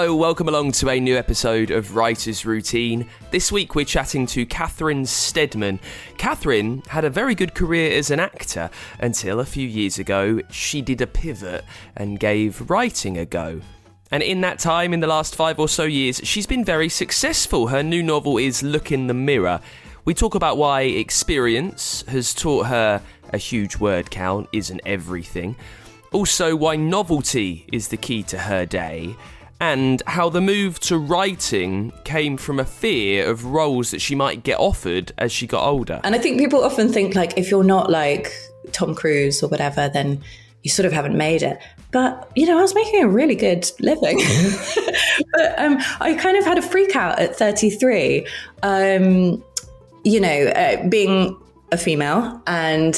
Hello, welcome along to a new episode of Writer's Routine. This week we're chatting to Catherine Steadman. Catherine had a very good career as an actor until a few years ago she did a pivot and gave writing a go. And in that time, in the last 5 or so years, she's been very successful. Her new novel is Look in the Mirror. We talk about why experience has taught her a huge word count isn't everything. Also, why novelty is the key to her day. And how the move to writing came from a fear of roles that she might get offered as she got older. And I think people often think, like, if you're not like Tom Cruise or whatever, then you sort of haven't made it. But, you know, I was making a really good living. But I kind of had a freak out at 33, being a female and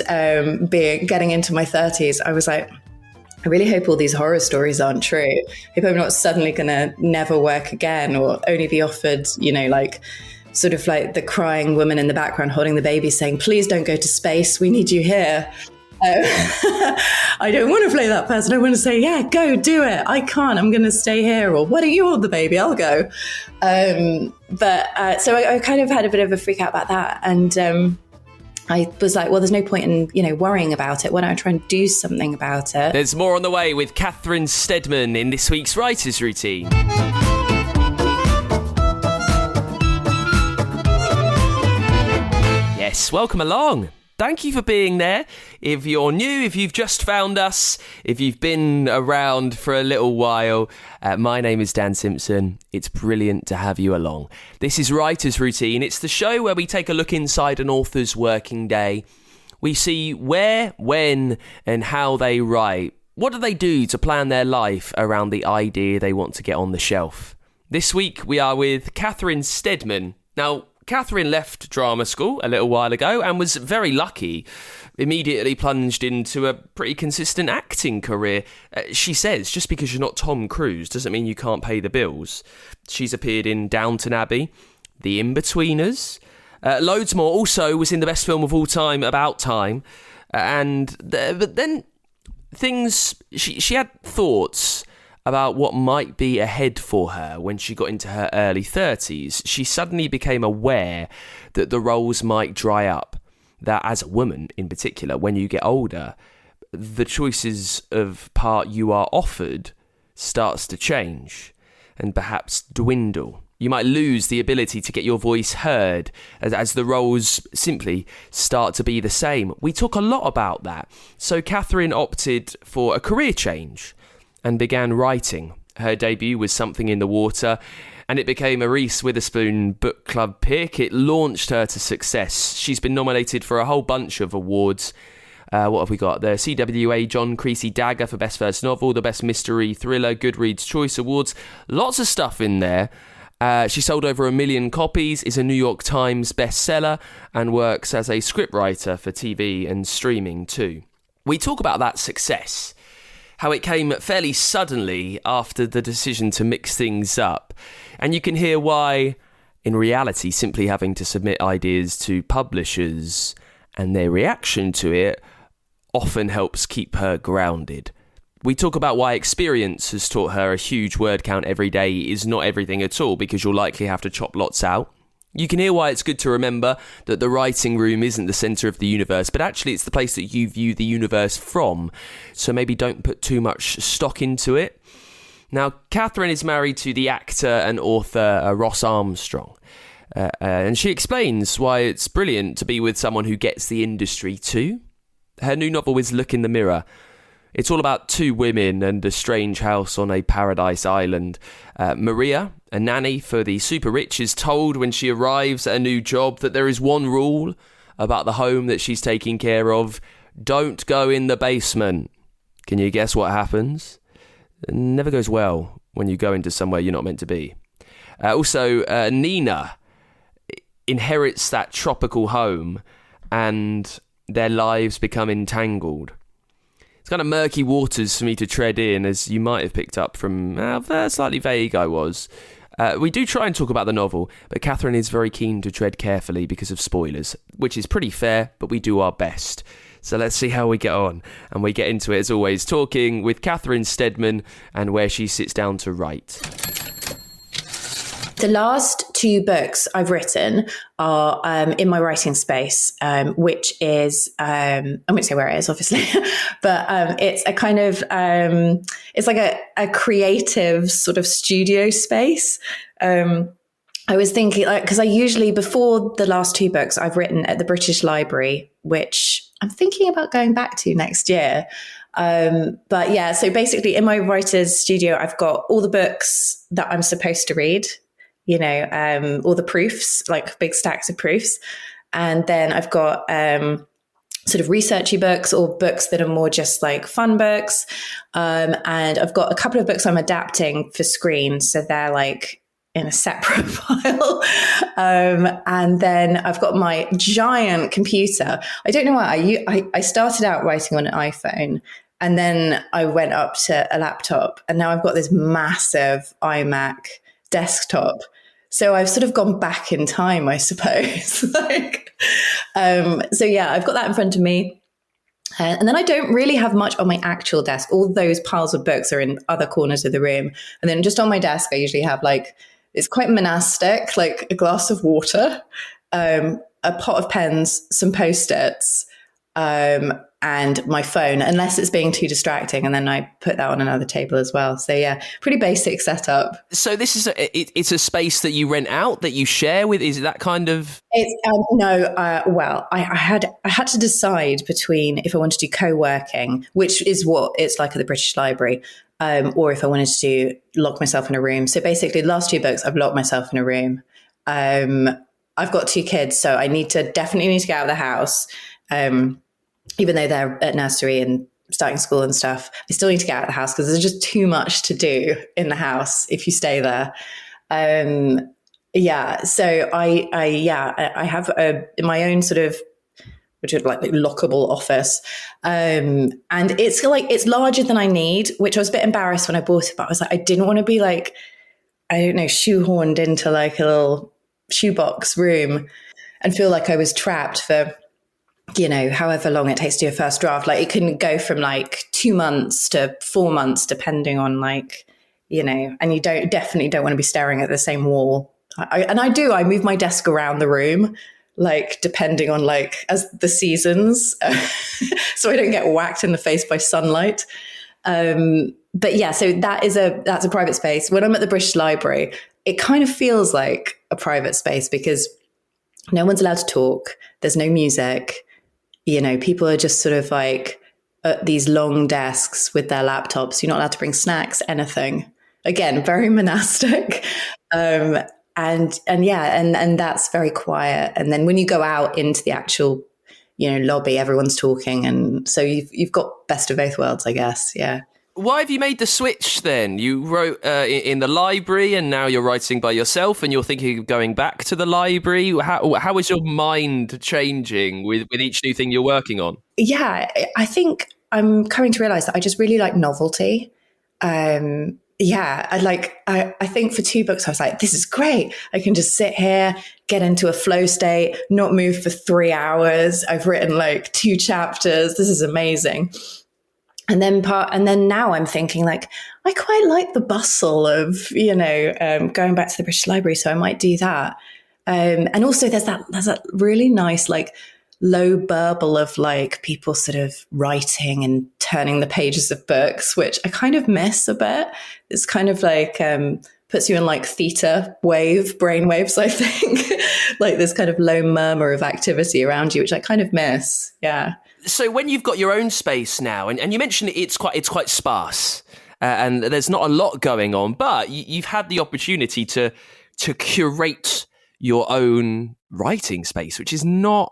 getting into my 30s. I was like, I really hope all these horror stories aren't true. I hope I'm not suddenly going to never work again or only be offered, sort of like the crying woman in the background holding the baby saying, please don't go to space. We need you here. I don't want to play that person. I want to say, yeah, go do it. I can't. I'm going to stay here. Or why don't you hold the baby? I'll go. So I kind of had a bit of a freak out about that. And I was like, well, there's no point in, worrying about it. Why don't I try and do something about it? There's more on the way with Catherine Steadman in this week's Writer's Routine. Yes, welcome along. Thank you for being there. If you're new, if you've just found us, if you've been around for a little while, my name is Dan Simpson. It's brilliant to have you along. This is Writer's Routine. It's the show where we take a look inside an author's working day. We see where, when, and how they write. What do they do to plan their life around the idea they want to get on the shelf? This week, we are with Catherine Steadman. Now, Catherine left drama school a little while ago and was very lucky. Immediately plunged into a pretty consistent acting career. She says, just because you're not Tom Cruise doesn't mean you can't pay the bills. She's appeared in Downton Abbey, The In-Betweeners, loads more. Also was in the best film of all time, About Time. But then she had thoughts about what might be ahead for her when she got into her early 30s. She suddenly became aware that the roles might dry up, that as a woman in particular, when you get older, the choices of part you are offered starts to change and perhaps dwindle. You might lose the ability to get your voice heard as the roles simply start to be the same. We talk a lot about that. So Catherine opted for a career change and began writing. Her debut was Something in the Water, and it became a Reese Witherspoon book club pick. It launched her to success. She's been nominated for a whole bunch of awards. What have we got? The CWA John Creasy Dagger for Best First Novel, the Best Mystery Thriller, Goodreads Choice Awards. Lots of stuff in there. She sold over 1 million copies, is a New York Times bestseller, and works as a scriptwriter for TV and streaming too. We talk about that success, how it came fairly suddenly after the decision to mix things up. And you can hear why, in reality, simply having to submit ideas to publishers and their reaction to it often helps keep her grounded. We talk about why experience has taught her a huge word count every day is not everything at all, because you'll likely have to chop lots out. You can hear why it's good to remember that the writing room isn't the centre of the universe, but actually it's the place that you view the universe from. So maybe don't put too much stock into it. Now, Catherine is married to the actor and author Ross Armstrong. And she explains why it's brilliant to be with someone who gets the industry too. Her new novel is Look in the Mirror. It's all about 2 women and a strange house on a paradise island. Maria, a nanny for the super rich, is told when she arrives at a new job that there is one rule about the home that she's taking care of: don't go in the basement. Can you guess what happens? It never goes well when you go into somewhere you're not meant to be. Also, Nina inherits that tropical home and their lives become entangled. It's kind of murky waters for me to tread in, as you might have picked up from how slightly vague I was. We do try and talk about the novel, but Catherine is very keen to tread carefully because of spoilers, which is pretty fair, but we do our best. So let's see how we get on. And we get into it, as always, talking with Catherine Steadman and where she sits down to write. The last two books I've written are in my writing space, which is, I won't say where it is, obviously, but it's a kind of, it's like a creative sort of studio space. I was thinking, like, because I usually, before the last two books, I've written at the British Library, which I'm thinking about going back to next year. But yeah, so basically in my writer's studio, I've got all the books that I'm supposed to read, you know, all the proofs, like big stacks of proofs. And then I've got sort of researchy books or books that are more just like fun books. And I've got a couple of books I'm adapting for screen. So they're like in a separate file. And then I've got my giant computer. I don't know why. I started out writing on an iPhone, and then I went up to a laptop, and now I've got this massive iMac desktop. So I've sort of gone back in time, I suppose. So yeah, I've got that in front of me. And then I don't really have much on my actual desk. All those piles of books are in other corners of the room. And then just on my desk, I usually have like, it's quite monastic, like a glass of water, a pot of pens, some Post-its, and my phone, unless it's being too distracting. And then I put that on another table as well. So yeah, pretty basic setup. So this is it's a space that you rent out, that you share with. Is it that kind of? It's no. Well, I had to decide between if I wanted to do co-working, which is what it's like at the British Library, or if I wanted to lock myself in a room. So basically, the last two books, I've locked myself in a room. I've got two kids, so I definitely need to get out of the house. Even though they're at nursery and starting school and stuff, I still need to get out of the house because there's just too much to do in the house if you stay there. Yeah, so I have my own sort of, which is like lockable office, and it's larger than I need, which I was a bit embarrassed when I bought it, but I was like, I didn't want to be like, I don't know, shoehorned into like a little shoebox room and feel like I was trapped for, you know, however long it takes to do a first draft. Like it can go from like 2 months to 4 months, depending on like, you know, and you definitely don't want to be staring at the same wall. I move my desk around the room, like depending on like as the seasons, so I don't get whacked in the face by sunlight. But yeah, so that's a private space. When I'm at the British Library, it kind of feels like a private space because no one's allowed to talk. There's no music. You know, people are just sort of like at these long desks with their laptops. You're not allowed to bring snacks, anything. Again, very monastic. And that's very quiet. And then when you go out into the actual, you know, lobby, everyone's talking. And so you've got best of both worlds, I guess. Yeah. Why have you made the switch then? You wrote in the library and now you're writing by yourself and you're thinking of going back to the library. How is your mind changing with each new thing you're working on? Yeah, I think I'm coming to realize that I just really like novelty. I think for two books, I was like, this is great. I can just sit here, get into a flow state, not move for 3 hours. I've written like 2 chapters. This is amazing. And then now I'm thinking like, I quite like the bustle of, you know, going back to the British Library. So I might do that. And also there's that really nice, like low burble of like people sort of writing and turning the pages of books, which I kind of miss a bit. It's kind of like, puts you in like theta brain waves, I think, like this kind of low murmur of activity around you, which I kind of miss. Yeah. So when you've got your own space now, and you mentioned it's quite sparse, and there's not a lot going on, but you've had the opportunity to curate your own writing space, which is not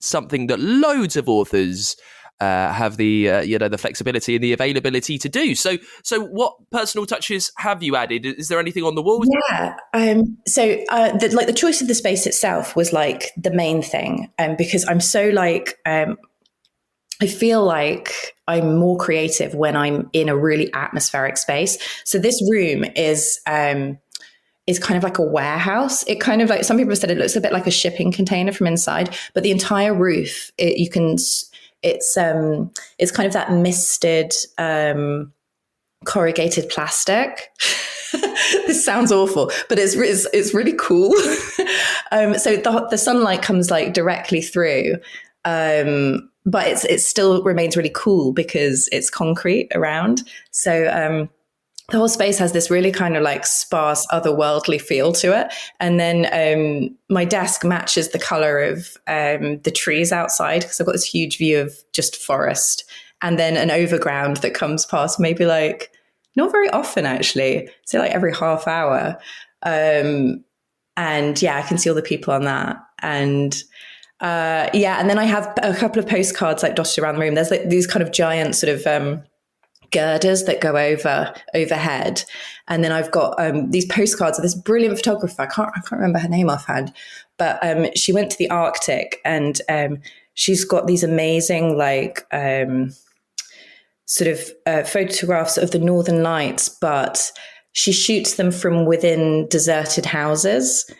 something that loads of authors have the the flexibility and the availability to do. So what personal touches have you added? Is there anything on the walls? Yeah. The choice of the space itself was like the main thing, because I'm so like. I feel like I'm more creative when I'm in a really atmospheric space. So this room is kind of like a warehouse. It kind of like, some people have said it looks a bit like a shipping container from inside, but the entire roof, it's kind of that misted, corrugated plastic. This sounds awful, but it's really cool. So the sunlight comes like directly through, but it still remains really cool because it's concrete around. So the whole space has this really kind of like sparse, otherworldly feel to it. And then my desk matches the color of the trees outside, because I've got this huge view of just forest, and then an overground that comes past maybe like, not very often actually, so like every half hour. And yeah, I can see all the people on that. And and then I have a couple of postcards like dotted around the room. There's like these kind of giant sort of girders that go overhead, and then I've got these postcards of this brilliant photographer. I can't remember her name offhand, but she went to the Arctic, and she's got these amazing like sort of photographs of the Northern Lights, but she shoots them from within deserted houses.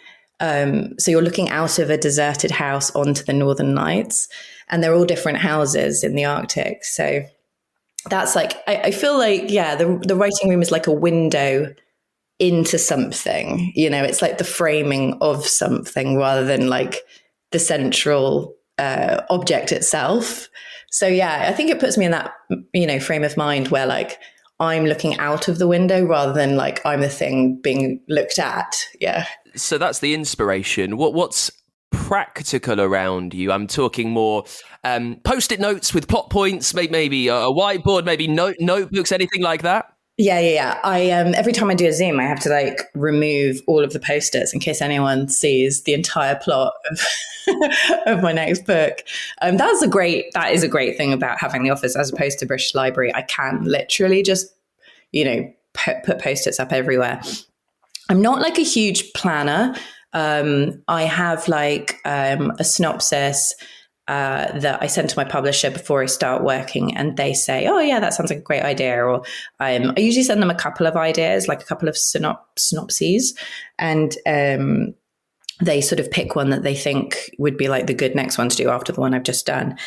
So you're looking out of a deserted house onto the Northern Lights, and they're all different houses in the Arctic. So that's like, I feel like, yeah, the writing room is like a window into something, you know, it's like the framing of something rather than like the central object itself. So yeah, I think it puts me in that, you know, frame of mind where like I'm looking out of the window rather than like I'm the thing being looked at. Yeah. So that's the inspiration. What's practical around you? I'm talking more post-it notes with plot points, maybe a whiteboard, maybe notebooks, anything like that. Yeah. I every time I do a Zoom, I have to like remove all of the post-its in case anyone sees the entire plot of my next book. That is a great thing about having the office as opposed to British Library. I can literally just, you know, put post-its up everywhere. I'm not like a huge planner. I have like a synopsis that I send to my publisher before I start working, and they say, oh yeah, that sounds like a great idea. Or I usually send them a couple of ideas, like a couple of synopses, and they sort of pick one that they think would be like the good next one to do after the one I've just done.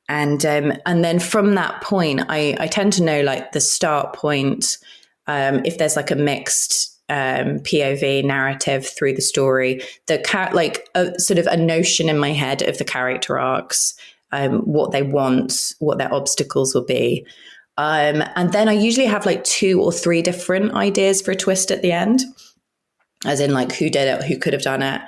And then from that point, I tend to know like the start point, if there's like a mixed POV narrative through the story, like a sort of a notion in my head of the character arcs, what they want, what their obstacles will be. And then I usually have like 2 or 3 different ideas for a twist at the end, as in like who did it, who could have done it,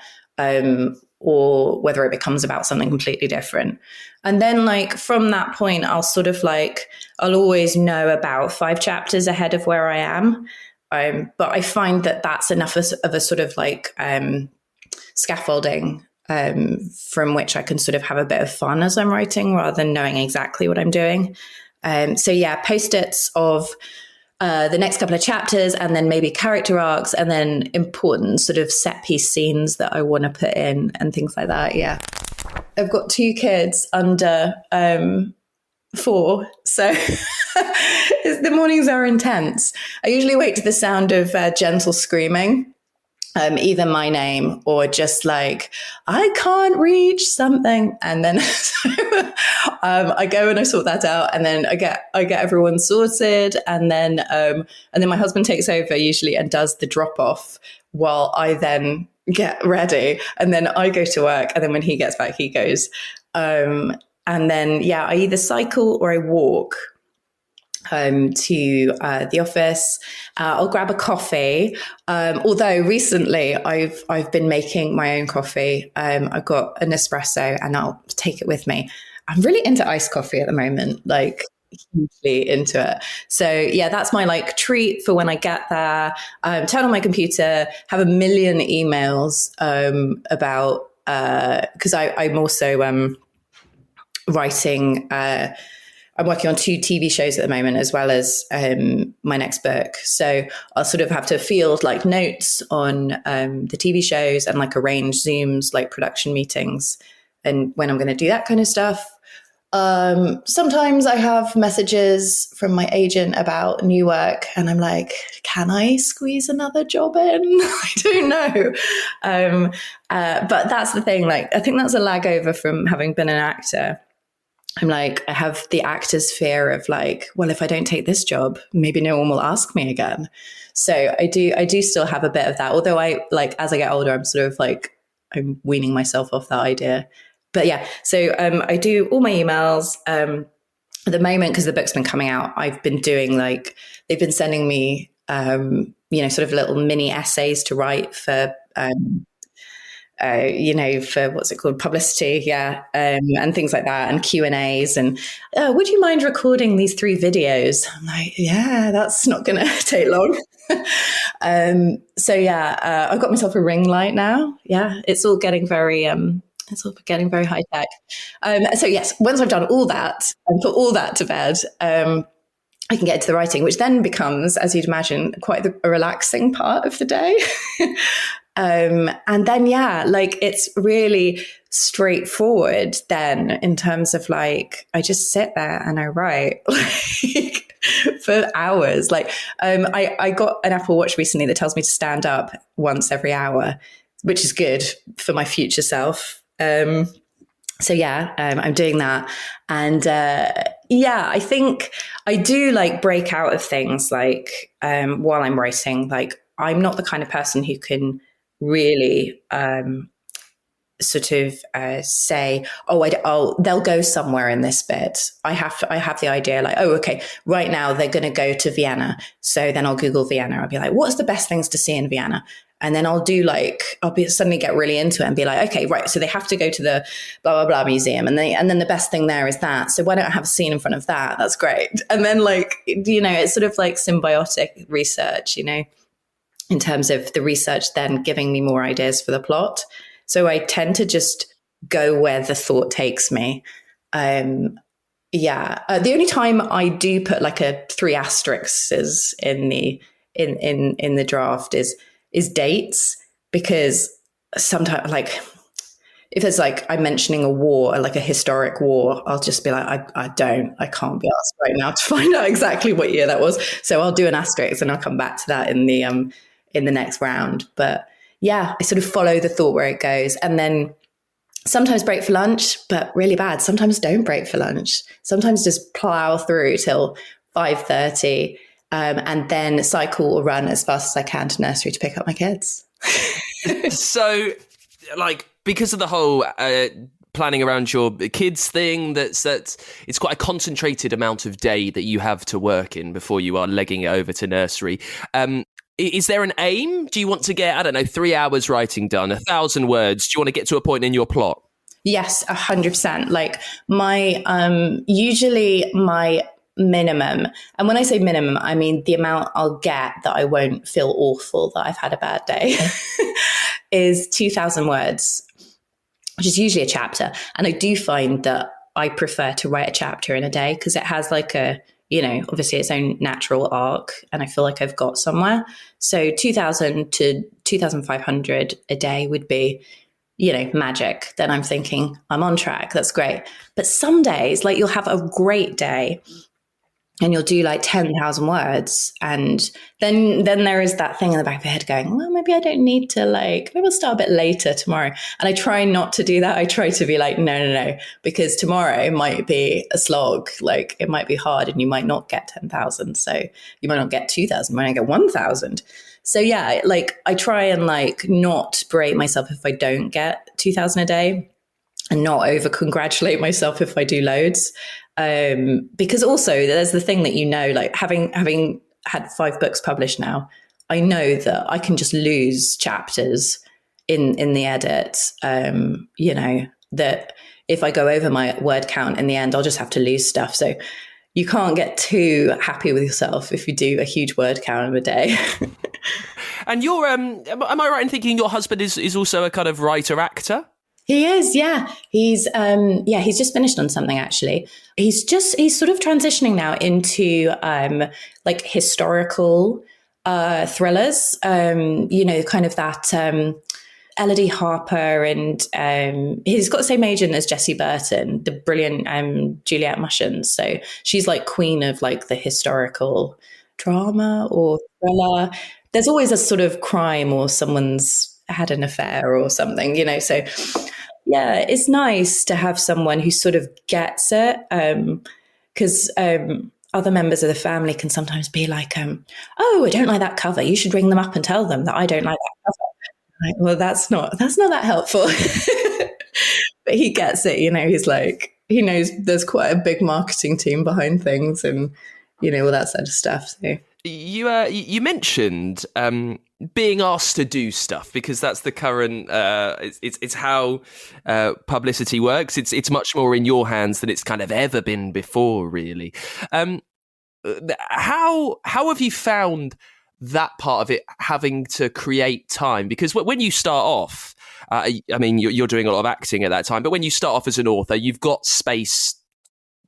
or whether it becomes about something completely different. And then like from that point, I'll always know about 5 chapters ahead of where I am. But I find that that's enough of a sort of like scaffolding from which I can sort of have a bit of fun as I'm writing rather than knowing exactly what I'm doing. So yeah, post-its of the next couple of chapters, and then maybe character arcs, and then important sort of set piece scenes that I want to put in and things like that. Yeah. I've got 2 kids under 4, so the mornings are intense. I usually wake to the sound of gentle screaming, either my name or just like, I can't reach something. And then I go and I sort that out, and then I get everyone sorted, and then my husband takes over usually and does the drop off while I then get ready, and then I go to work, and then when he gets back, he goes. And then, yeah, I either cycle or I walk to the office. I'll grab a coffee. Although recently I've been making my own coffee. I've got an espresso and I'll take it with me. I'm really into iced coffee at the moment, like hugely into it. So yeah, that's my like treat for when I get there. Turn on my computer, have a million emails about, because I'm also writing, I'm working on 2 TV shows at the moment, as well as my next book. So I'll sort of have to field like notes on the TV shows and like arrange Zooms, like production meetings, and when I'm going to do that kind of stuff. Sometimes I have messages from my agent about new work, and I'm like, can I squeeze another job in? I don't know. But that's the thing. Like, I think that's a lag over from having been an actor. I'm like, I have the actor's fear of like, well, if I don't take this job, maybe no one will ask me again. So I do still have a bit of that. Although I like, as I get older, I'm sort of like, I'm weaning myself off that idea. But yeah, so I do all my emails. At the moment, because the book's been coming out, I've been doing like, they've been sending me, sort of little mini essays to write for, for what's it called, publicity, and things like that, and Q&As, and would you mind recording these 3 videos? I'm like, yeah, that's not going to take long. I've got myself a ring light now. Yeah, it's all getting very high tech. So yes, once I've done all that and put all that to bed, I can get into the writing, which then becomes, as you'd imagine, quite a relaxing part of the day. And then, like it's really straightforward then in terms of like, I just sit there and I write like, for hours. Like, I got an Apple Watch recently that tells me to stand up once every hour, which is good for my future self. I'm doing that. And, I think I do like break out of things like, while I'm writing, like I'm not the kind of person who can really say, they'll go somewhere in this bit. I have the idea like, oh, okay, right now they're going to go to Vienna. So then I'll Google Vienna. I'll be like, what's the best things to see in Vienna? And then I'll suddenly get really into it and be like, okay, right. So they have to go to the blah, blah, blah museum. And then the best thing there is that. So why don't I have a scene in front of that? That's great. And then like, it's sort of like symbiotic research, in terms of the research then giving me more ideas for the plot. So I tend to just go where the thought takes me. The only time I do put like a 3 asterisks in the draft is dates, because sometimes like if there's like I'm mentioning a war, like a historic war, I'll just be like, I can't be asked right now to find out exactly what year that was. So I'll do an asterisk and I'll come back to that in the next round. But yeah, I sort of follow the thought where it goes, and then sometimes break for lunch, but really bad. Sometimes don't break for lunch. Sometimes just plow through till 5:30, and then cycle or run as fast as I can to nursery to pick up my kids. So, like, because of the whole planning around your kids thing, that's it's quite a concentrated amount of day that you have to work in before you are legging it over to nursery. Is there an aim? Do you want to get, 3 hours writing done, 1,000 words? Do you want to get to a point in your plot? Yes, 100%. Like usually my minimum, and when I say minimum, I mean the amount I'll get that I won't feel awful that I've had a bad day, is 2,000 words, which is usually a chapter. And I do find that I prefer to write a chapter in a day because it has like obviously its own natural arc, and I feel like I've got somewhere. So 2,000 to 2,500 a day would be, magic. Then I'm thinking I'm on track. That's great. But some days, like you'll have a great day and you'll do like 10,000 words. And then there is that thing in the back of your head going, well, maybe I don't need to maybe I'll start a bit later tomorrow. And I try not to do that. I try to be like, no, because tomorrow might be a slog. Like it might be hard and you might not get 10,000. So you might not get 2,000, you might not get 1,000. So yeah, like I try and like not berate myself if I don't get 2,000 a day, and not over congratulate myself if I do loads. Because also there's the thing that, like having had 5 books published now, I know that I can just lose chapters in the edit. That if I go over my word count in the end, I'll just have to lose stuff. So you can't get too happy with yourself if you do a huge word count of a day. And you're, am I right in thinking your husband is also a kind of writer-actor? He is, yeah. He's just finished on something actually. He's sort of transitioning now into like historical thrillers. Kind of that Elodie Harper, and he's got the same agent as Jessie Burton, the brilliant Juliette Mushins. So she's like queen of like the historical drama or thriller. There's always a sort of crime or someone's had an affair or something, so yeah, it's nice to have someone who sort of gets it. Because other members of the family can sometimes be like, "Oh, I don't like that cover. You should ring them up and tell them that I don't like that cover." Like, well, that's not that helpful. But he gets it. He's like, he knows there's quite a big marketing team behind things, and all that sort of stuff. So you mentioned being asked to do stuff, because that's the current. It's how publicity works. It's much more in your hands than it's kind of ever been before, really. How have you found that part of it, having to create time? Because when you start off, I mean, you're doing a lot of acting at that time, but when you start off as an author, you've got space,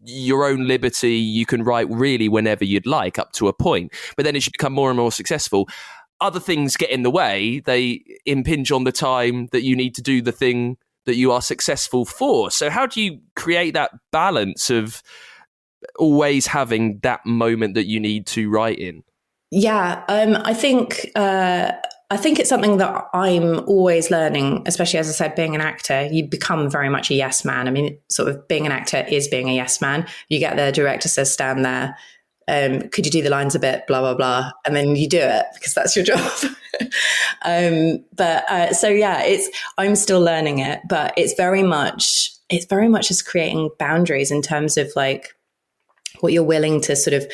your own liberty. You can write really whenever you'd like, up to a point. But then as you become more and more successful, other things get in the way. They impinge on the time that you need to do the thing that you are successful for. So how do you create that balance of always having that moment that you need to write in? Yeah, I think it's something that I'm always learning, especially, as I said, being an actor. You become very much a yes man. I mean, sort of being an actor is being a yes man. You get the director says, stand there. Could you do the lines a bit, blah, blah, blah. And then you do it because that's your job. So yeah, I'm still learning it, but it's very much just creating boundaries in terms of like what you're willing to sort of,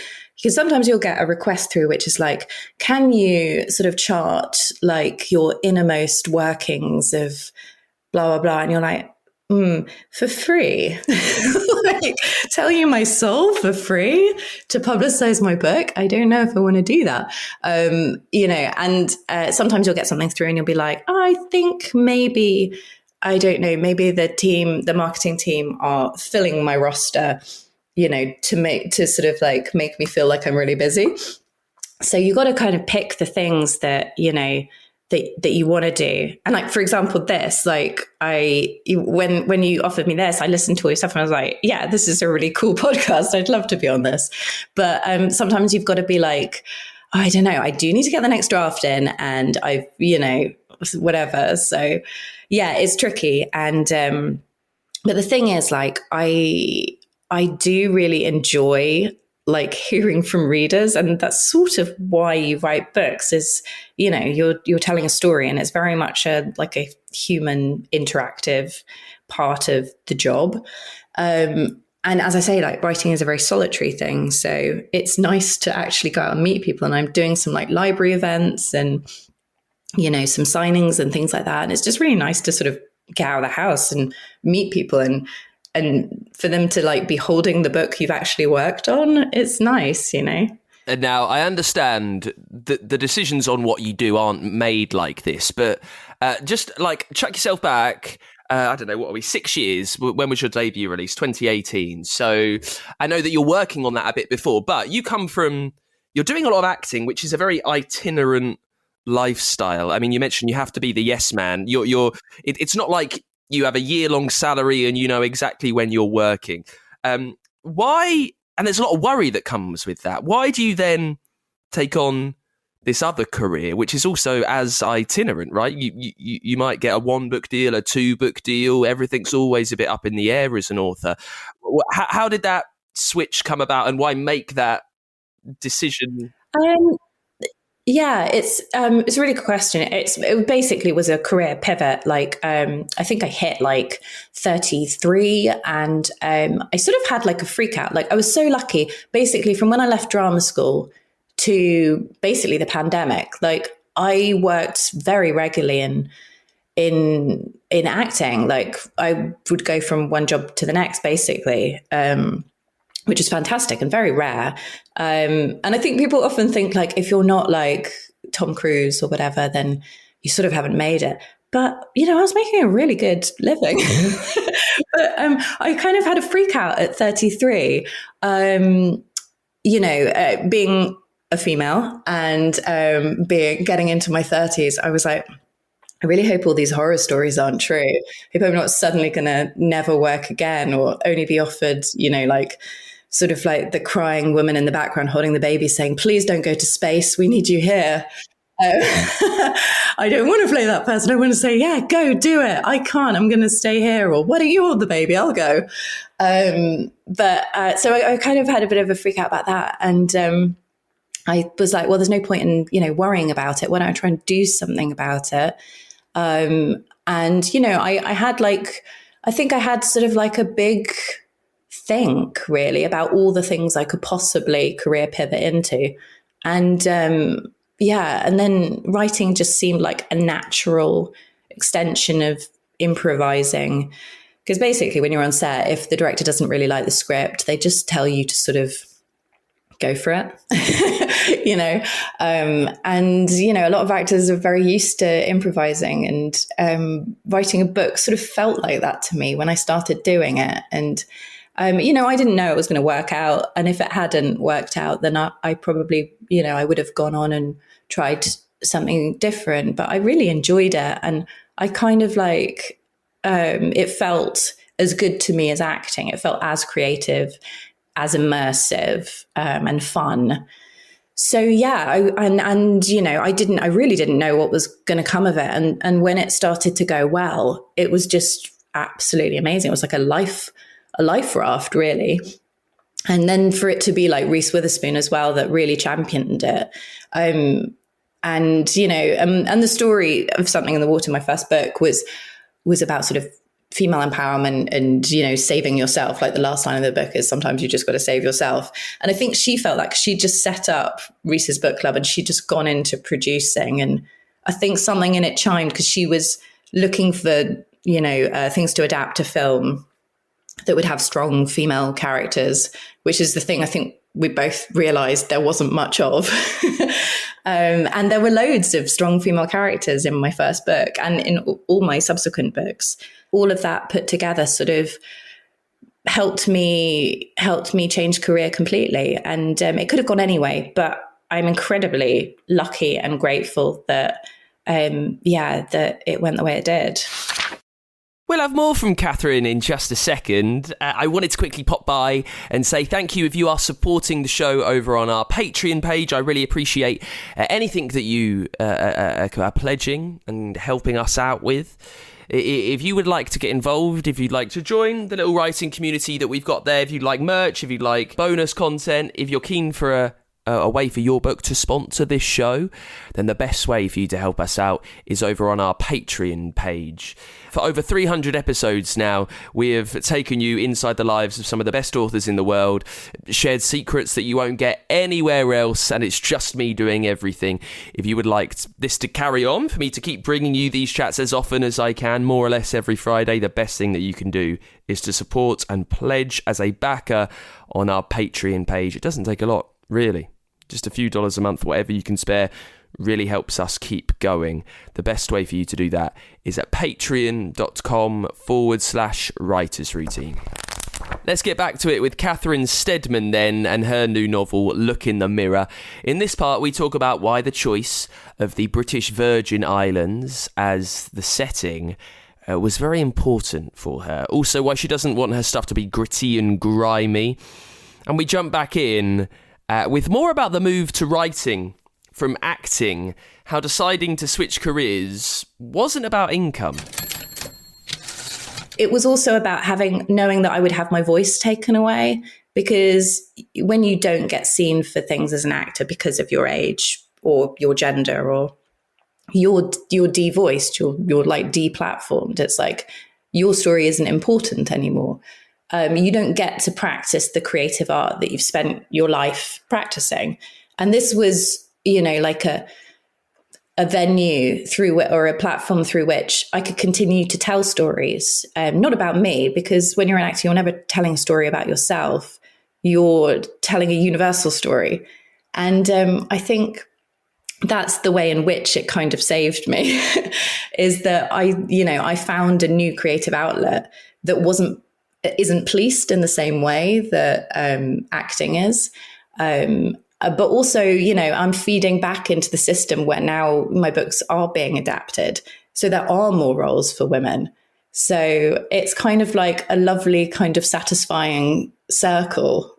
because sometimes you'll get a request through which is like, can you sort of chart like your innermost workings of blah, blah, blah. And you're like, for free? Like, tell you my soul for free to publicize my book? I don't know if I want to do that. And sometimes you'll get something through and you'll be like, oh, I think maybe, I don't know, maybe the marketing team are filling my roster, to sort of like make me feel like I'm really busy. So you got to kind of pick the things that, that you want to do. And like, for example, this, like when you offered me this, I listened to all your stuff and I was like, yeah, this is a really cool podcast. I'd love to be on this. But sometimes you've got to be like, oh, I don't know, I do need to get the next draft in and I've, whatever. So yeah, it's tricky. And, but the thing is, like, I do really enjoy like hearing from readers, and that's sort of why you write books. Is you're telling a story, and it's very much a human interactive part of the job. And as I say, like, writing is a very solitary thing, so it's nice to actually go out and meet people. And I'm doing some like library events and some signings and things like that, and it's just really nice to sort of get out of the house and meet people and for them to like be holding the book you've actually worked on. It's nice, And now I understand that the decisions on what you do aren't made like this, but just like chuck yourself back. I don't know, what are we, 6 years? When was your debut release? 2018. So I know that you're working on that a bit before, but you're doing a lot of acting, which is a very itinerant lifestyle. I mean, you mentioned you have to be the yes man. It's not like you have a year-long salary and you know exactly when you're working. Why? And there's a lot of worry that comes with that. Why do you then take on this other career, which is also as itinerant, right? You might get a 1-book deal, a 2-book deal. Everything's always a bit up in the air as an author. How did that switch come about, and why make that decision? Yeah, it's a really good question. It basically was a career pivot. Like, I think I hit like 33 and I sort of had like a freak out. Like, I was so lucky, basically, from when I left drama school to basically the pandemic. Like, I worked very regularly in acting. Like, I would go from one job to the next, basically. Which is fantastic and very rare. And I think people often think like, if you're not like Tom Cruise or whatever, then you sort of haven't made it. But, I was making a really good living. But I kind of had a freak out at 33, being a female and getting into my 30s. I was like, I really hope all these horror stories aren't true. I hope I'm not suddenly going to never work again or only be offered, like sort of like the crying woman in the background holding the baby saying, please don't go to space. We need you here. I don't want to play that person. I want to say, yeah, go do it. I can't. I'm going to stay here. Or why don't you hold the baby? I'll go. So I kind of had a bit of a freak out about that. And I was like, well, there's no point in, worrying about it. Why don't I try and do something about it? I had I think I had sort of like a big think really about all the things I could possibly career pivot into. And and then writing just seemed like a natural extension of improvising. Because basically when you're on set, if the director doesn't really like the script, they just tell you to sort of go for it, a lot of actors are very used to improvising, and writing a book sort of felt like that to me when I started doing it. And, I didn't know it was going to work out. And if it hadn't worked out, then I probably, I would have gone on and tried something different, but I really enjoyed it. And I kind of it felt as good to me as acting. It felt as creative, as immersive, and fun. So I really didn't know what was going to come of it. And when it started to go well, it was just absolutely amazing. It was like a life raft, really. And then for it to be like Reese Witherspoon as well, that really championed it. And the story of Something in the Water, my first book, was about sort of female empowerment and, saving yourself. Like the last line of the book is, sometimes you just got to save yourself. And I think she felt like she just set up Reese's book club and she'd just gone into producing. And I think something in it chimed, because she was looking for, things to adapt to film that would have strong female characters, which is the thing I think we both realized there wasn't much of. And there were loads of strong female characters in my first book and in all my subsequent books. All of that put together sort of helped me change career completely. And it could have gone anyway, but I'm incredibly lucky and grateful that that it went the way it did. We'll have more from Catherine in just a second. I wanted to quickly pop by and say thank you if you are supporting the show over on our Patreon page. I really appreciate anything that you are pledging and helping us out with. If you would like to get involved, if you'd like to join the little writing community that we've got there, if you'd like merch, if you'd like bonus content, if you're keen for a way for your book to sponsor this show, then the best way for you to help us out is over on our Patreon page. For over 300 episodes now, we have taken you inside the lives of some of the best authors in the world, shared secrets that you won't get anywhere else, and it's just me doing everything. If you would like this to carry on, for me to keep bringing you these chats as often as I can, more or less every Friday, the best thing that you can do is to support and pledge as a backer on our Patreon page. It doesn't take a lot, really. Just a few dollars a month, whatever you can spare, really helps us keep going. The best way for you to do that is at patreon.com/writers routine. Let's get back to it with Catherine Steadman then, and her new novel, Look in the Mirror. In this part, we talk about why the choice of the British Virgin Islands as the setting was very important for her. Also, why she doesn't want her stuff to be gritty and grimy. And we jump back in with more about the move to writing from acting, how deciding to switch careers wasn't about income. It was also about knowing that I would have my voice taken away, because when you don't get seen for things as an actor because of your age or your gender, or you're de-voiced, you're like de-platformed, it's like your story isn't important anymore. You don't get to practice the creative art that you've spent your life practicing. And this was, like a venue or a platform through which I could continue to tell stories, not about me, because when you're an actor, you're never telling a story about yourself. You're telling a universal story. And I think that's the way in which it kind of saved me, is that I found a new creative outlet that isn't policed in the same way that acting is. But also, I'm feeding back into the system where now my books are being adapted. So there are more roles for women. So it's kind of like a lovely kind of satisfying circle,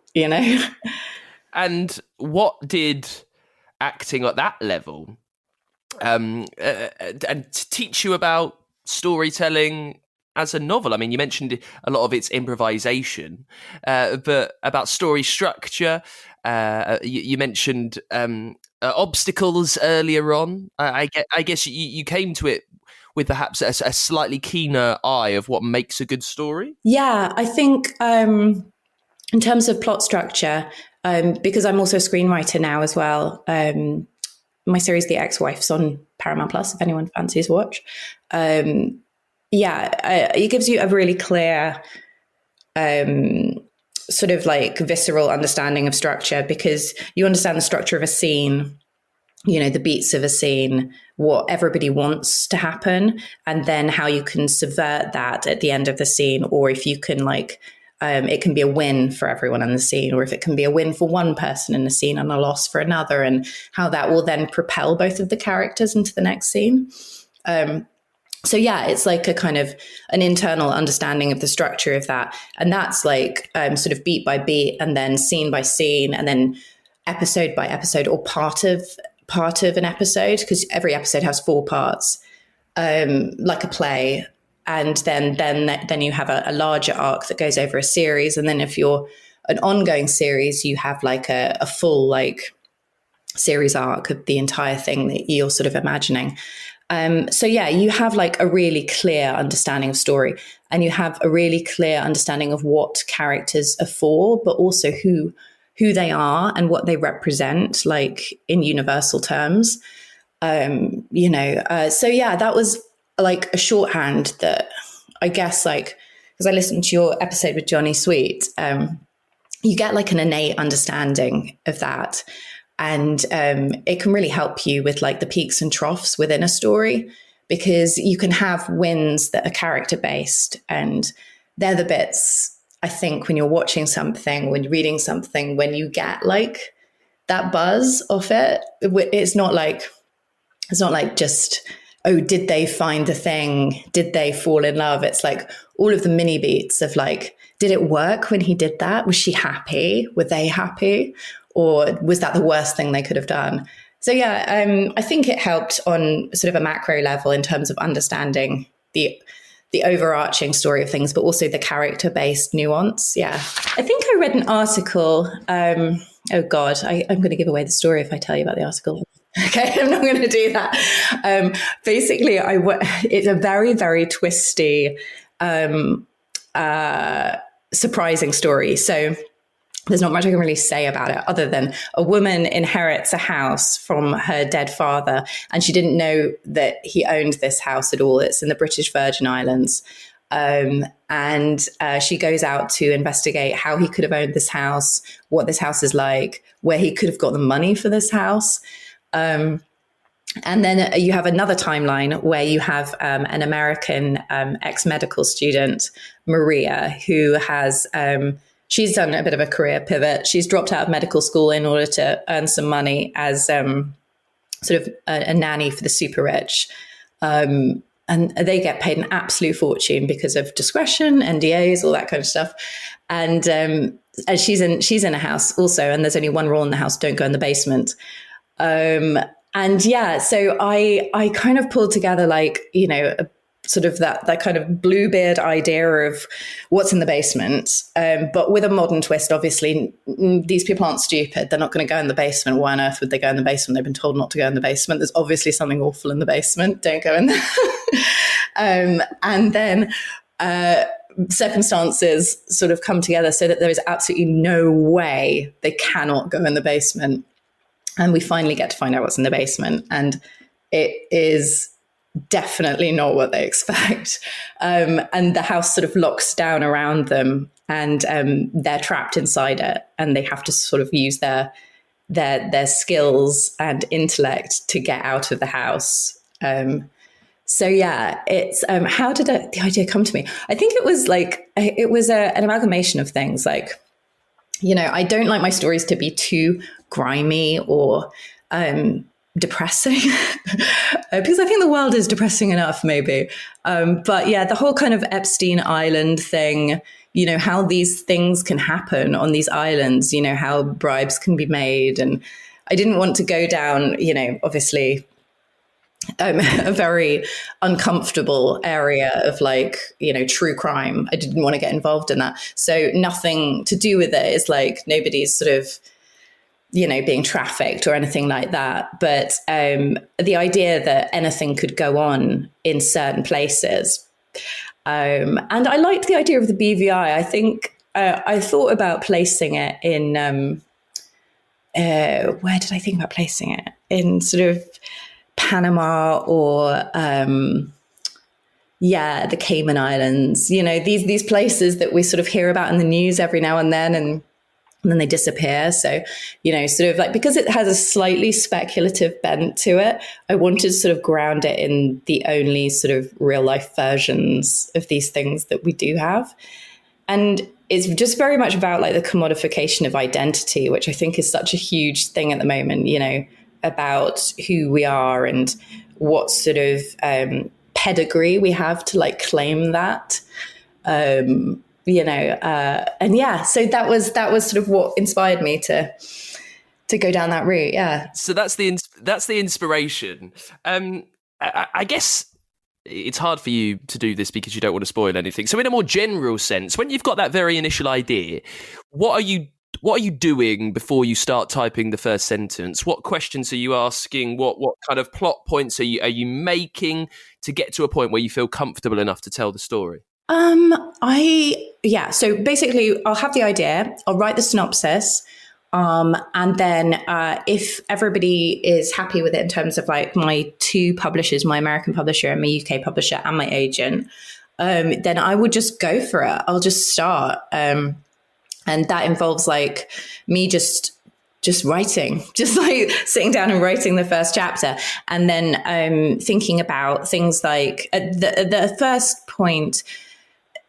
And what did acting at that level and to teach you about storytelling as a novel. I mean, you mentioned a lot of its improvisation, but about story structure. You mentioned obstacles earlier on. I guess you came to it with perhaps a slightly keener eye of what makes a good story. Yeah, I think in terms of plot structure, because I'm also a screenwriter now as well. My series, The Ex-Wife's, on Paramount Plus, if anyone fancies watch. It gives you a really clear sort of like visceral understanding of structure, because you understand the structure of a scene, you know, the beats of a scene, what everybody wants to happen, and then how you can subvert that at the end of the scene, or if you can it can be a win for everyone in the scene, or if it can be a win for one person in the scene and a loss for another, and how that will then propel both of the characters into the next scene. It's like a kind of an internal understanding of the structure of that. And that's like sort of beat by beat, and then scene by scene, and then episode by episode, or part of an episode, because every episode has 4 parts, like a play. And then you have a larger arc that goes over a series. And then if you're an ongoing series, you have like a full like series arc of the entire thing that you're sort of imagining. You have like a really clear understanding of story, and you have a really clear understanding of what characters are for, but also who they are and what they represent, like in universal terms. That was like a shorthand that I guess, like, because I listened to your episode with Johnny Sweet, you get like an innate understanding of that. And it can really help you with like the peaks and troughs within a story, because you can have wins that are character based, and they're the bits, I think, when you're watching something, when you're reading something, when you get like that buzz off it. It's not like just, oh, did they find the thing? Did they fall in love? It's like all of the mini beats of like, did it work when he did that? Was she happy? Were they happy? Or was that the worst thing they could have done? So I think it helped on sort of a macro level in terms of understanding the overarching story of things, but also the character-based nuance. Yeah. I think I read an article. Oh God, I'm going to give away the story if I tell you about the article. Okay, I'm not going to do that. Basically, it's a very, very twisty, surprising story. So there's not much I can really say about it, other than a woman inherits a house from her dead father, and she didn't know that he owned this house at all. It's in the British Virgin Islands. And she goes out to investigate how he could have owned this house, what this house is like, where he could have got the money for this house. And then you have another timeline where you have an American ex-medical student, Maria, who has... she's done a bit of a career pivot. She's dropped out of medical school in order to earn some money as sort of a nanny for the super rich. And they get paid an absolute fortune because of discretion, NDAs, all that kind of stuff. And she's in a house also, and there's only one rule in the house: don't go in the basement. So I kind of pulled together, like, you know, sort of that kind of Bluebeard idea of what's in the basement, but with a modern twist. Obviously, these people aren't stupid. They're not going to go in the basement. Why on earth would they go in the basement? They've been told not to go in the basement. There's obviously something awful in the basement. Don't go in there. And then circumstances sort of come together so that there is absolutely no way they cannot go in the basement. And we finally get to find out what's in the basement. And it is definitely not what they expect. And the house sort of locks down around them, and they're trapped inside it, and they have to sort of use their skills and intellect to get out of the house. It's how did the idea come to me? I think it was an amalgamation of things. Like, you know, I don't like my stories to be too grimy or depressing because I think the world is depressing enough, maybe. But yeah, the whole kind of Epstein Island thing, you know, how these things can happen on these islands, you know, how bribes can be made. And I didn't want to go down, you know, obviously a very uncomfortable area of like, true crime. I didn't want to get involved in that. So nothing to do with it is like nobody's sort of, being trafficked or anything like that. But the idea that anything could go on in certain places. And I liked the idea of the BVI. I think I thought about placing it in, where did I think about placing it? In sort of Panama or the Cayman Islands, these places that we sort of hear about in the news every now and then then they disappear. So, sort of like, because it has a slightly speculative bent to it, I wanted to sort of ground it in the only sort of real life versions of these things that we do have. And it's just very much about like the commodification of identity, which I think is such a huge thing at the moment, about who we are and what sort of pedigree we have to like claim that. So that was sort of what inspired me to go down that route. Yeah. So that's the inspiration. I guess it's hard for you to do this because you don't want to spoil anything. So in a more general sense, when you've got that very initial idea, what are you doing before you start typing the first sentence? What questions are you asking? What kind of plot points are you making to get to a point where you feel comfortable enough to tell the story? So basically I'll have the idea, I'll write the synopsis, and then if everybody is happy with it in terms of like my two publishers, my American publisher and my UK publisher and my agent, then I would just go for it. I'll just start. And that involves like me just writing, just like sitting down and writing the first chapter. And then thinking about things like the first point,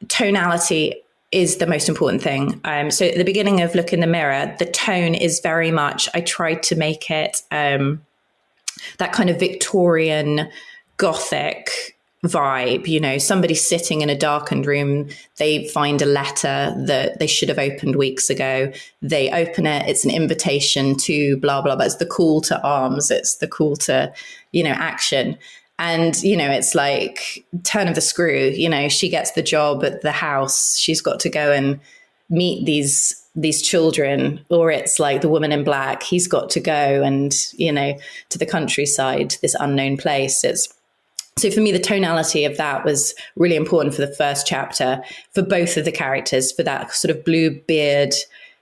tonality is the most important thing. So at the beginning of Look in the Mirror, the tone is very much, I tried to make it that kind of Victorian Gothic vibe, somebody sitting in a darkened room, they find a letter that they should have opened weeks ago. They open it, it's an invitation to blah, blah, blah. It's the call to arms. It's the call to, action. And, it's like turn of the screw, she gets the job at the house. She's got to go and meet these children, or it's like the woman in black. He's got to go and, to the countryside, this unknown place. So for me, the tonality of that was really important for the first chapter, for both of the characters, for that sort of Bluebeard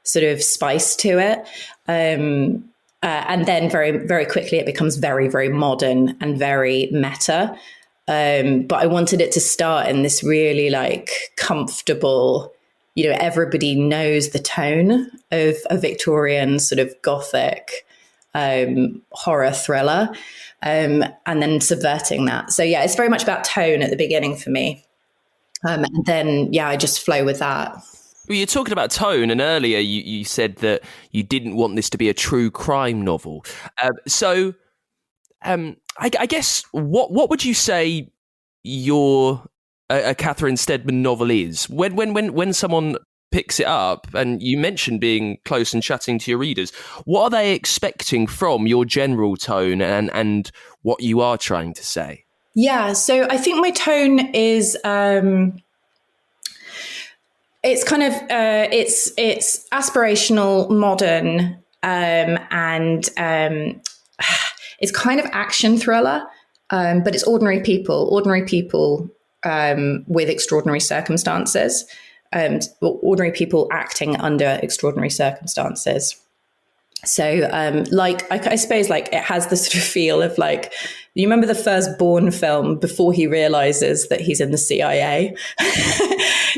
sort of spice to it. And then very, very quickly, it becomes very, very modern and very meta. But I wanted it to start in this really like comfortable, everybody knows the tone of a Victorian sort of Gothic horror thriller. And then subverting that. So yeah, it's very much about tone at the beginning for me. And then, I just flow with that. Well, you're talking about tone, and earlier you said that you didn't want this to be a true crime novel. I guess what would you say your a Catherine Steadman novel is? When someone picks it up, and you mentioned being close and chatting to your readers, what are they expecting from your general tone and what you are trying to say? Yeah, so I think my tone is it's kind of it's aspirational, modern, and it's kind of action thriller, but it's ordinary people with extraordinary circumstances. Ordinary people acting under extraordinary circumstances. So, I suppose, like, it has the sort of feel of, like, you remember the first Bourne film before he realizes that he's in the CIA?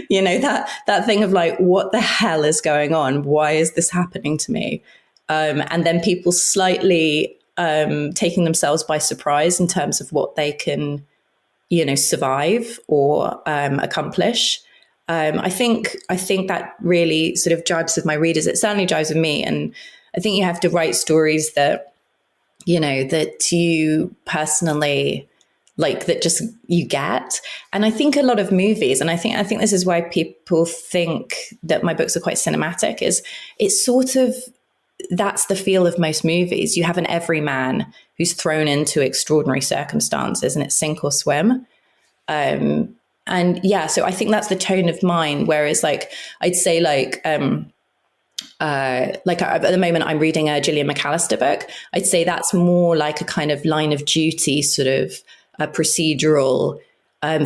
that thing of, like, what the hell is going on? Why is this happening to me? And then people slightly taking themselves by surprise in terms of what they can, survive or accomplish. I think that really sort of jives with my readers. It certainly jives with me. And I think you have to write stories that, that you personally like, that just you get. And I think a lot of movies, and I think this is why people think that my books are quite cinematic, is it's sort of, that's the feel of most movies. You have an everyman who's thrown into extraordinary circumstances, and it's sink or swim. And yeah, so I think that's the tone of mine. Whereas like, I'd say like at the moment I'm reading a Gillian McAllister book. I'd say that's more like a kind of line of duty, sort of a procedural,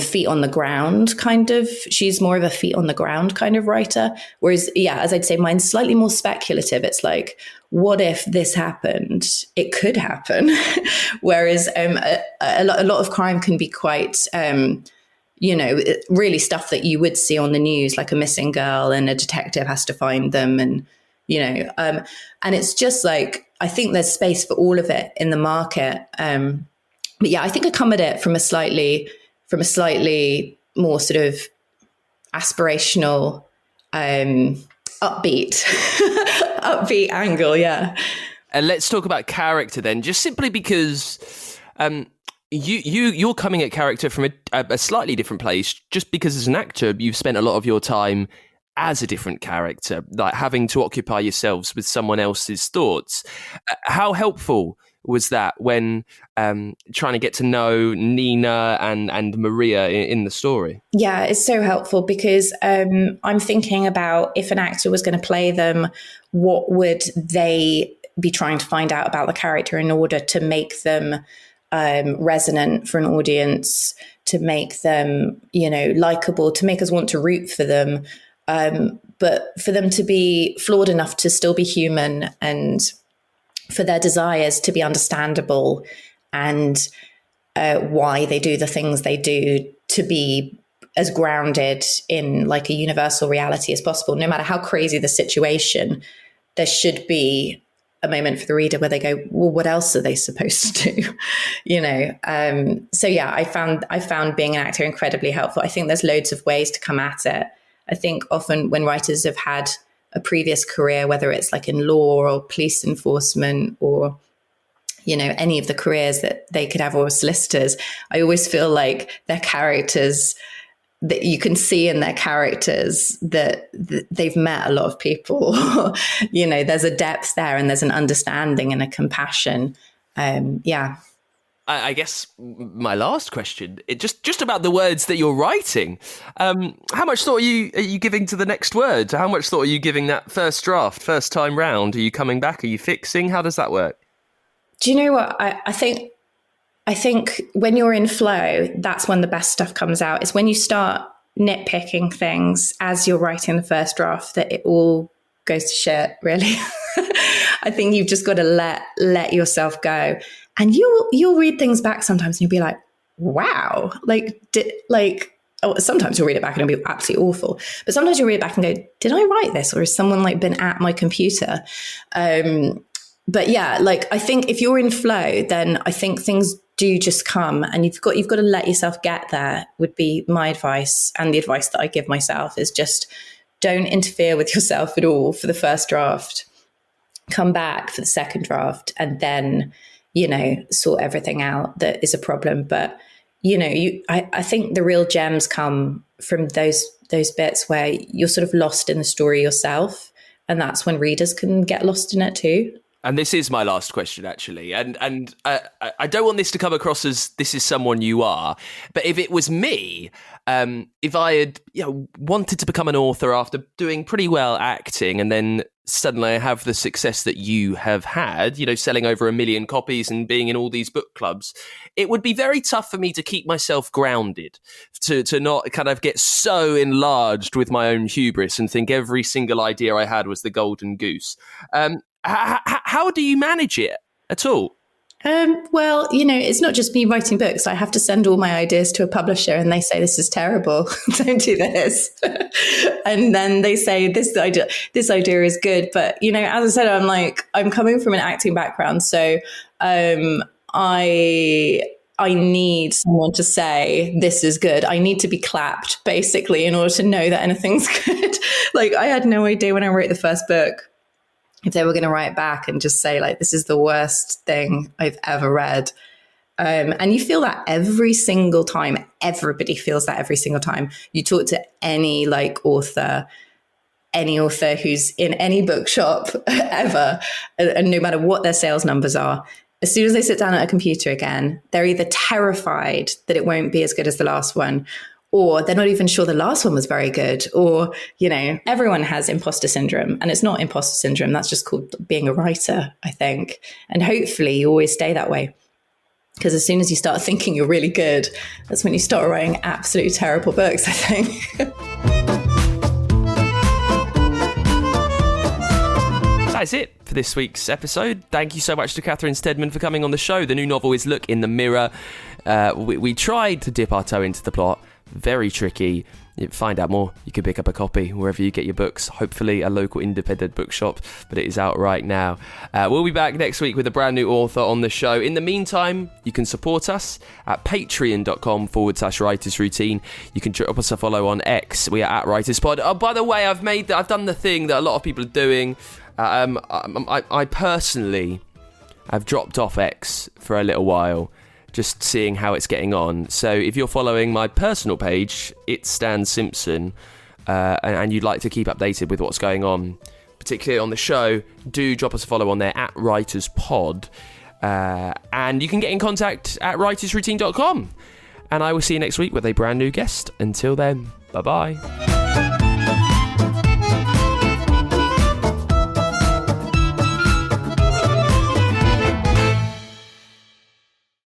feet on the ground kind of. She's more of a feet on the ground kind of writer. Whereas, yeah, as I'd say, mine's slightly more speculative. It's like, what if this happened? It could happen. Whereas a lot of crime can be quite, really stuff that you would see on the news, like a missing girl and a detective has to find them. And, and it's just like, I think there's space for all of it in the market. But yeah, I think I come at it from a slightly more sort of aspirational, upbeat angle. Yeah. And let's talk about character then, just simply because you're coming at character from a slightly different place, just because as an actor, you've spent a lot of your time as a different character, like having to occupy yourselves with someone else's thoughts. How helpful was that when trying to get to know Nina and Maria in the story? Yeah, it's so helpful because I'm thinking about if an actor was going to play them, what would they be trying to find out about the character in order to make them resonant for an audience, to make them, likable, to make us want to root for them, but for them to be flawed enough to still be human, and for their desires to be understandable, and why they do the things they do to be as grounded in like a universal reality as possible. No matter how crazy the situation, there should be a moment for the reader where they go, well, what else are they supposed to do? So yeah, I found being an actor incredibly helpful. I think there's loads of ways to come at it. I think often when writers have had a previous career, whether it's like in law or police enforcement or, any of the careers that they could have, or solicitors, I always feel like their characters, that you can see in their characters that they've met a lot of people. There's a depth there, and there's an understanding and a compassion. Yeah. I guess my last question, just about the words that you're writing. How much thought are you giving to the next word? How much thought are you giving that first draft, first time round? Are you coming back? Are you fixing? How does that work? Do you know what? I think when you're in flow, that's when the best stuff comes out. It's when you start nitpicking things as you're writing the first draft that it all goes to shit, really. I think you've just got to let yourself go. And you'll read things back sometimes and you'll be like, wow, sometimes you'll read it back and it'll be absolutely awful. But sometimes you'll read it back and go, did I write this? Or has someone been at my computer? But yeah, I think if you're in flow, then I think things do just come, and you've got to let yourself get there, would be my advice. And the advice that I give myself is just don't interfere with yourself at all for the first draft. Come back for the second draft and then, sort everything out that is a problem. But, I think the real gems come from those bits where you're sort of lost in the story yourself. And that's when readers can get lost in it too. And this is my last question, actually. And I don't want this to come across as this is someone you are. But if it was me, if I had wanted to become an author after doing pretty well acting, and then suddenly I have the success that you have had, selling over 1 million copies and being in all these book clubs, it would be very tough for me to keep myself grounded, to not kind of get so enlarged with my own hubris and think every single idea I had was the golden goose. How do you manage it at all? Well, it's not just me writing books. I have to send all my ideas to a publisher and they say, this is terrible. Don't do this. And then they say, this idea is good. But, as I said, I'm coming from an acting background. So I need someone to say, this is good. I need to be clapped, basically, in order to know that anything's good. I had no idea when I wrote the first book if they were going to write back and just say, this is the worst thing I've ever read. And you feel that every single time. Everybody feels that every single time. You talk to any author who's in any bookshop ever, and no matter what their sales numbers are, As soon as they sit down at a computer again, they're either terrified that it won't be as good as the last one, or they're not even sure the last one was very good. Or, everyone has imposter syndrome, and it's not imposter syndrome. That's just called being a writer, I think. And hopefully you always stay that way. Because as soon as you start thinking you're really good, that's when you start writing absolutely terrible books, I think. That's it for this week's episode. Thank you so much to Catherine Steadman for coming on the show. The new novel is Look in the Mirror. We tried to dip our toe into the plot. Very tricky. Find out more. You can pick up a copy wherever you get your books. Hopefully a local independent bookshop, but it is out right now. We'll be back next week with a brand new author on the show. In the meantime, you can support us at patreon.com/writers routine. You can drop us a follow on X. We are at WritersPod. Oh, by the way, I've done the thing that a lot of people are doing. I personally have dropped off X for a little while, just seeing how it's getting on. So if you're following my personal page, it's Stan Simpson, and you'd like to keep updated with what's going on, particularly on the show, do drop us a follow on there at WritersPod. And you can get in contact at writersroutine.com. And I will see you next week with a brand new guest. Until then, bye-bye.